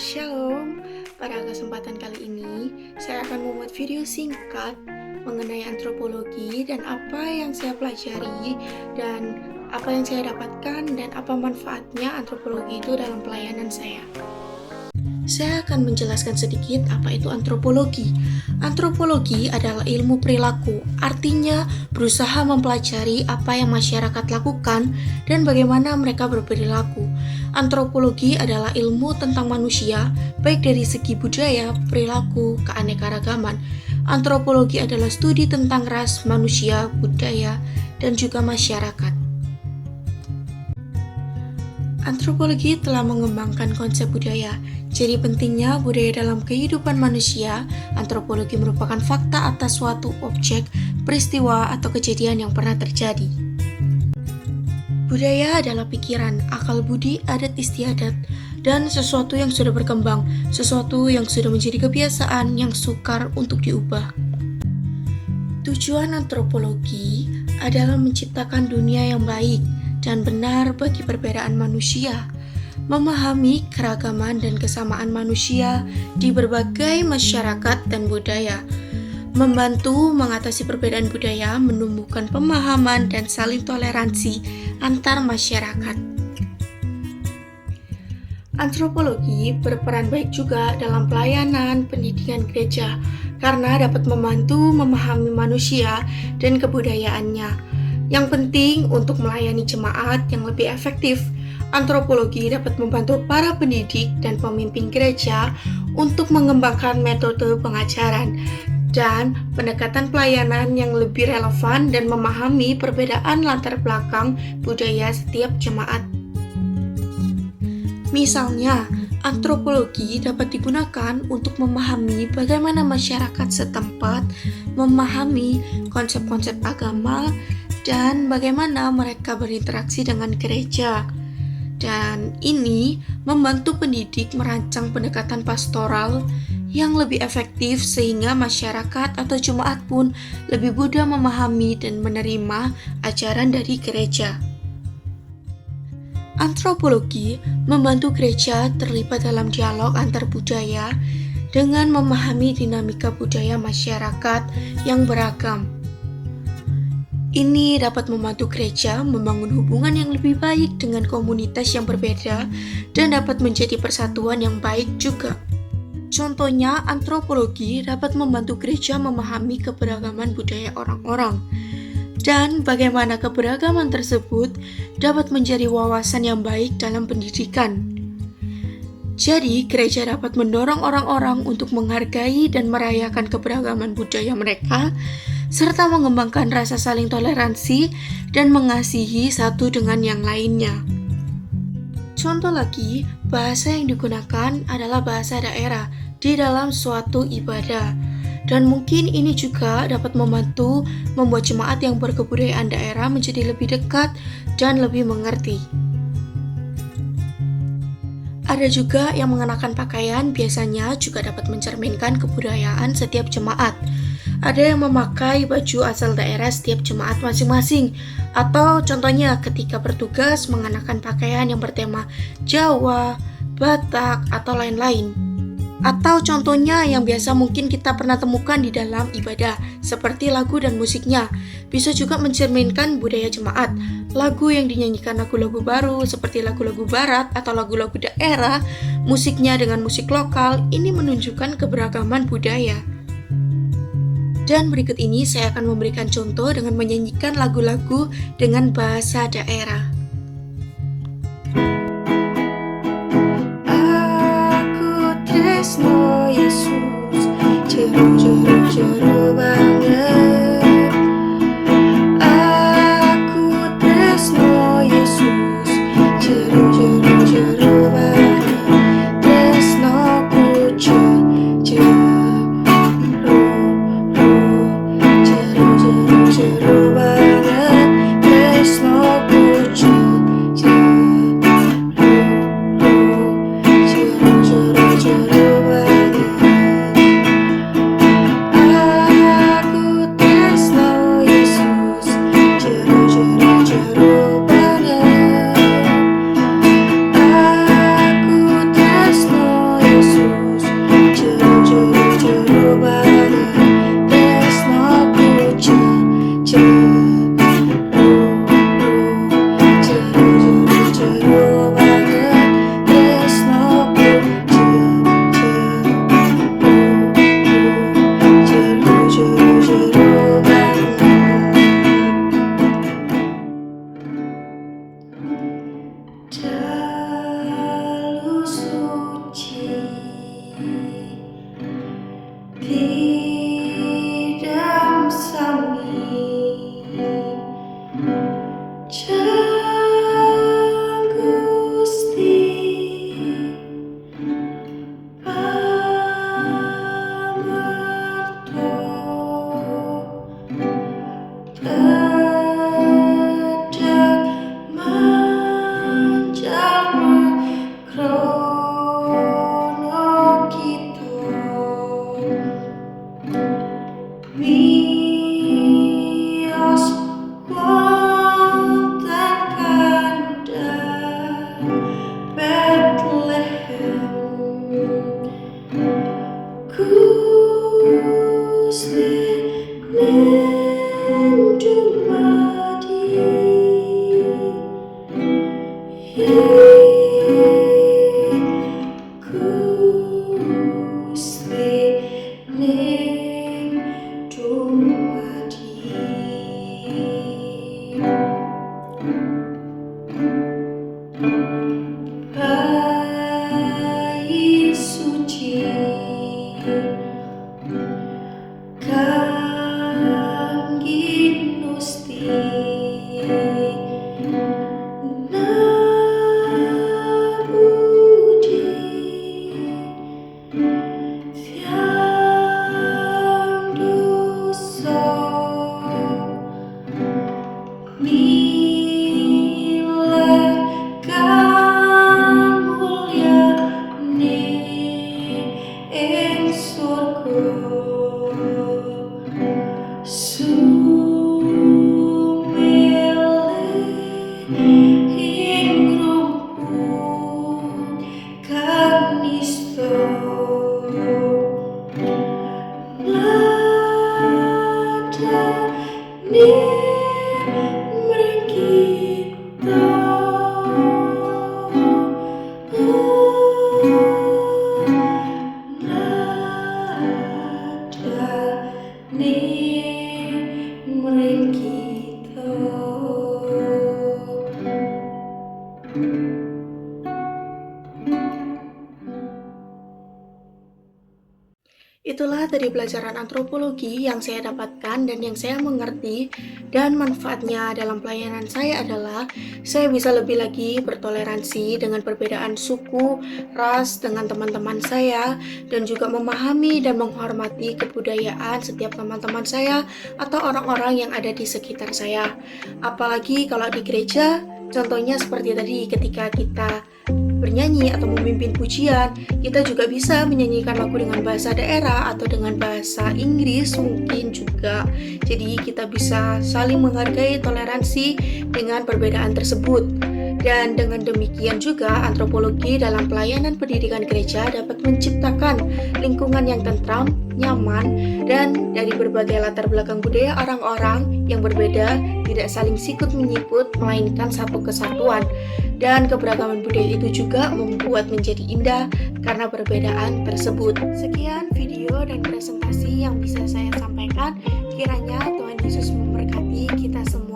Shalom, pada kesempatan kali ini saya akan membuat video singkat mengenai antropologi dan apa yang saya pelajari dan apa yang saya dapatkan dan apa manfaatnya antropologi itu dalam pelayanan saya. Saya akan menjelaskan sedikit apa itu antropologi. Antropologi adalah ilmu perilaku, artinya berusaha mempelajari apa yang masyarakat lakukan dan bagaimana mereka berperilaku. Antropologi adalah ilmu tentang manusia, baik dari segi budaya, perilaku, keanekaragaman. Antropologi adalah studi tentang ras, manusia, budaya, dan juga masyarakat. Antropologi telah mengembangkan konsep budaya. Jadi pentingnya budaya dalam kehidupan manusia. Antropologi merupakan fakta atas suatu objek, peristiwa, atau kejadian yang pernah terjadi. Budaya adalah pikiran, akal budi, adat istiadat, dan sesuatu yang sudah berkembang, sesuatu yang sudah menjadi kebiasaan yang sukar untuk diubah. Tujuan antropologi adalah menciptakan dunia yang baik dan benar bagi perbedaan manusia, memahami keragaman dan kesamaan manusia di berbagai masyarakat dan budaya, membantu mengatasi perbedaan budaya, menumbuhkan pemahaman dan saling toleransi antar masyarakat. Antropologi berperan baik juga dalam pelayanan pendidikan gereja karena dapat membantu memahami manusia dan kebudayaannya. Yang penting untuk melayani jemaat yang lebih efektif, antropologi dapat membantu para pendidik dan pemimpin gereja untuk mengembangkan metode pengajaran dan pendekatan pelayanan yang lebih relevan dan memahami perbedaan latar belakang budaya setiap jemaat. Misalnya, antropologi dapat digunakan untuk memahami bagaimana masyarakat setempat memahami konsep-konsep agama dan bagaimana mereka berinteraksi dengan gereja. Dan ini membantu pendidik merancang pendekatan pastoral yang lebih efektif sehingga masyarakat atau jemaat pun lebih mudah memahami dan menerima ajaran dari gereja. Antropologi membantu gereja terlibat dalam dialog antar budaya dengan memahami dinamika budaya masyarakat yang beragam. Ini dapat membantu gereja membangun hubungan yang lebih baik dengan komunitas yang berbeda dan dapat menjadi persatuan yang baik juga. Contohnya, antropologi dapat membantu gereja memahami keberagaman budaya orang-orang dan bagaimana keberagaman tersebut dapat menjadi wawasan yang baik dalam pendidikan. Jadi, gereja dapat mendorong orang-orang untuk menghargai dan merayakan keberagaman budaya mereka, serta mengembangkan rasa saling toleransi dan mengasihi satu dengan yang lainnya. Contoh lagi, bahasa yang digunakan adalah bahasa daerah di dalam suatu ibadah. Dan mungkin ini juga dapat membantu membuat jemaat yang berkebudayaan daerah menjadi lebih dekat dan lebih mengerti. Ada juga yang mengenakan pakaian biasanya juga dapat mencerminkan kebudayaan setiap jemaat. Ada yang memakai baju asal daerah setiap jemaat masing-masing, atau contohnya ketika bertugas mengenakan pakaian yang bertema Jawa, Batak, atau lain-lain. Atau contohnya yang biasa mungkin kita pernah temukan di dalam ibadah, seperti lagu dan musiknya. Bisa juga mencerminkan budaya jemaat. Lagu yang dinyanyikan lagu-lagu baru, seperti lagu-lagu barat atau lagu-lagu daerah, musiknya dengan musik lokal, ini menunjukkan keberagaman budaya. Dan berikut ini saya akan memberikan contoh dengan menyanyikan lagu-lagu dengan bahasa daerah. Aku tresno Yesus, jeru banget. Aku tresno Yesus, jeru banget. Tresnoku jeru banget, tresnoku Itulah tadi pelajaran antropologi yang saya dapatkan dan yang saya mengerti, dan manfaatnya dalam pelayanan saya adalah saya bisa lebih lagi bertoleransi dengan perbedaan suku, ras dengan teman-teman saya, dan juga memahami dan menghormati kebudayaan setiap teman-teman saya atau orang-orang yang ada di sekitar saya. Apalagi kalau di gereja, contohnya seperti tadi ketika kita bernyanyi atau memimpin pujian, kita juga bisa menyanyikan lagu dengan bahasa daerah atau dengan bahasa Inggris mungkin juga. Jadi kita bisa saling menghargai toleransi dengan perbedaan tersebut. Dan dengan demikian juga antropologi dalam pelayanan pendidikan gereja dapat menciptakan lingkungan yang tentram, nyaman, dan dari berbagai latar belakang budaya orang-orang yang berbeda tidak saling sikut menyikut melainkan satu kesatuan. Dan keberagaman budaya itu juga membuat menjadi indah karena perbedaan tersebut. Sekian video dan presentasi yang bisa saya sampaikan. Kiranya Tuhan Yesus memberkati kita semua.